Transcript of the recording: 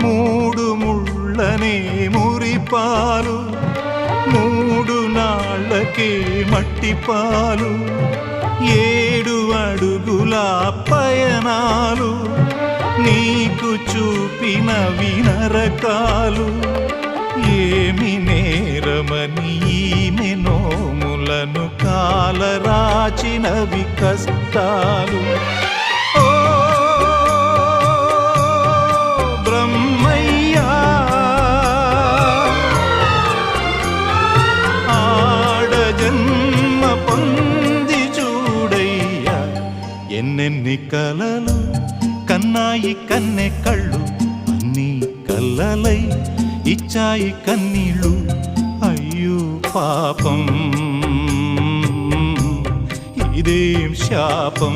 మూడు ముళ్ళనే మురిపాలు, మూడు నాళ్ళకే మట్టిపాలు, 7 అడుగుల పయనాలు నీకు చూపినవి నరకాలు. ఏమి నేరమని ఈమె నోములను కాలరాచినవి కష్టాలు. ఓ బ్రహ్మయ్యా, ఆడ జన్మ పొంది చూడయ్యా. ఎన్నెన్ని కలలు కన్నాయి కన్నె కళ్ళు, అన్నీ కల్లలై ఇచ్చాయి కన్నీళ్ళు. అయ్యో పాపం, ఇదేం శాపం.